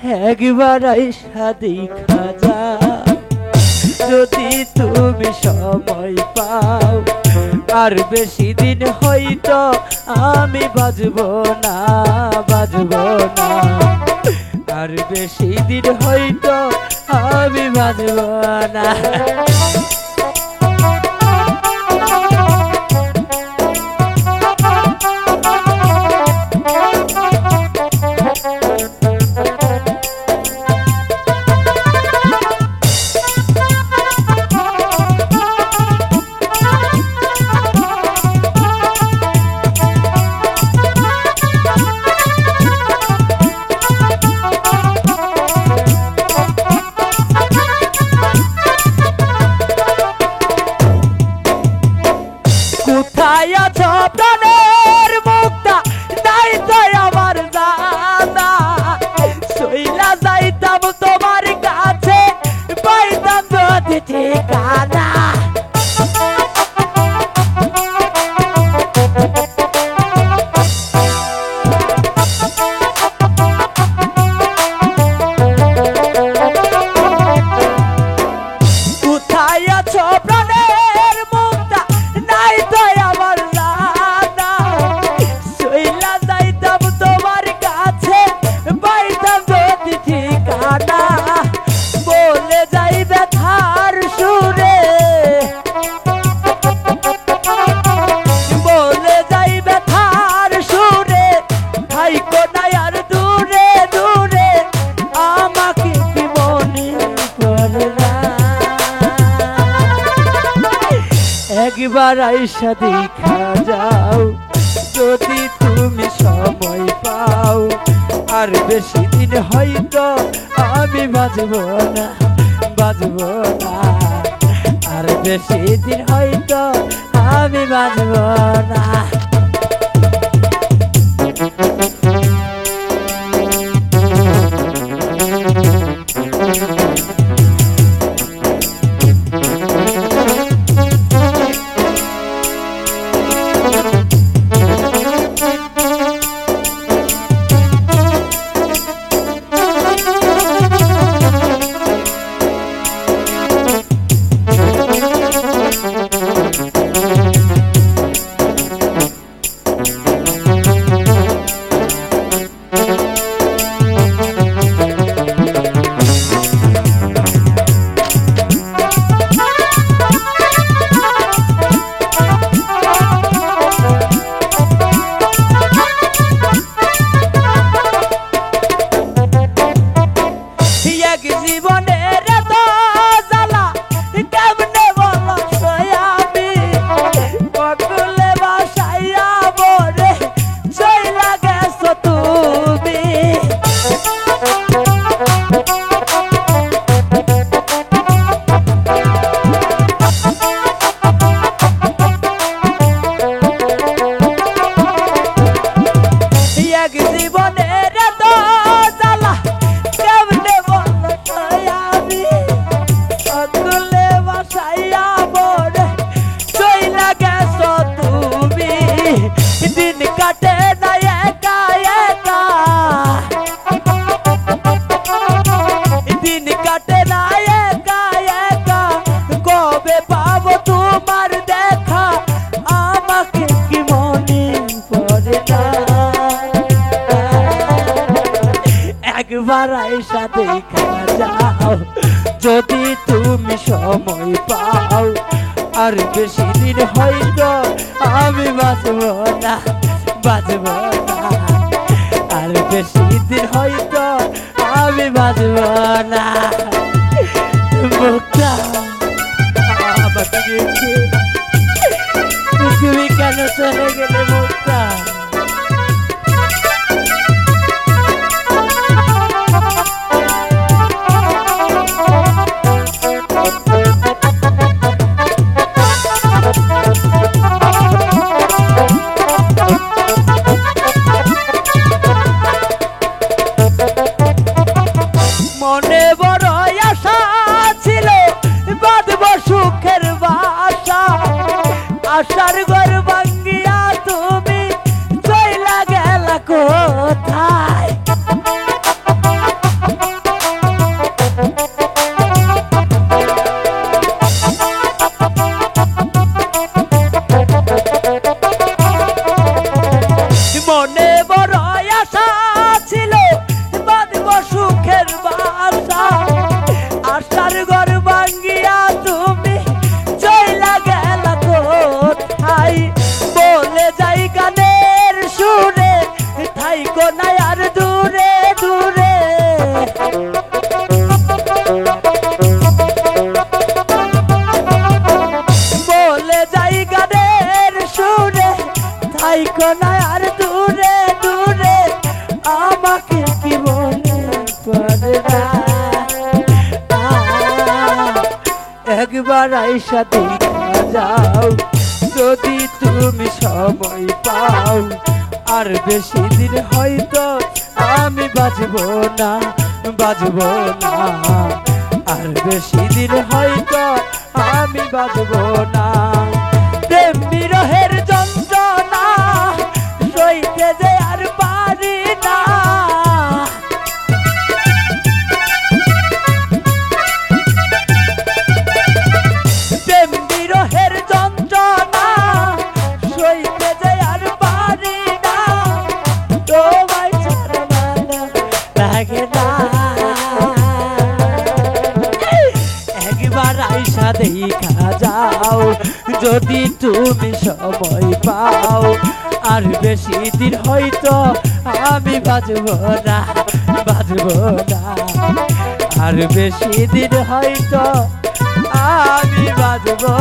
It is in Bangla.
একবার আইসা দেখা যাও যদি তুমি সময় পাও, আর বেশি দিন হয়তো আমি বাজবো না, বাজবো না, আর বেশি দিন হয়তো আমি বাজবো না। কোথায় আছো প্রাণের মুক্তা, নাই তো আমার জানা, শৈলা যাইতাম তোমার কাছে, পাইতাম যদি ঠিকানা। কোথায় আছো প্রাণের মুক্তা, নাই তো আমার জানা, শৈলা যাইতাম তোমার কাছে, পাইতাম যদি ঠিকানা। বলে যাই ব্যথার সুরে, বলে যাই ব্যথার সুরে, থাইকো না আর দূরে দূরে, আমাকে কি মনে পড়ে না। একবার আইসা দেখা যাও যদি তুমি সময় পাও, আর বেশি দিন হয়তো আমি বাজবো না, বাজবো না, আর বেশি দিন হয়তো আমি বাজবো না। জীবনের এত জ্বালা কেমনে বলো আমি, বকুলে বাসাইয়া বরে চইলা গেছো তুমি। এক জীবনের এত জ্বালা কেমনে বলো আমি, বকুলে বাসাইয়া বরে চইলা গেছো তুমি। দিন কাটে না একা একা, দিন কাটে না একা একা, কবে পাবো তোমার দেখা, আমাকে কি মনে পড়ে না। একবার আইসা দেখা যাও যদি তুমি সময় পাও, আর বেশি দিন হয়তো আমি বাঁচবো না, বাঁচবো না, আর বেশি দিন হয়তো আমি বাঁচবো না। মুক্তা আমাকে রেখে তুমি কেন চলে গেলে মুক্তা? মনে বড় একবার আইসা দেখা যাও যদি তুমি সময় পাও। আর বেশি দিন হয়তো আমি বাঁচবো না, বাঁচবো না। আর বেশি দিন হয়তো আমি বাঁচবো না। প্রেম বিরহের যন্ত্রণা সইতে যে আর পারি না। প্রেম বিরহের যন্ত্রণা সইতে যে আর পারি না। তোমায় ছাড়া ভালো লাগে না। একবার আইসা দেখা যাও যদি তুমি সময় পাও। আর বেশি দিন হয়তো আমি বাঁচবো না, বাঁচবো না। আর বেশি দিন হয়তো আমি বাঁচবো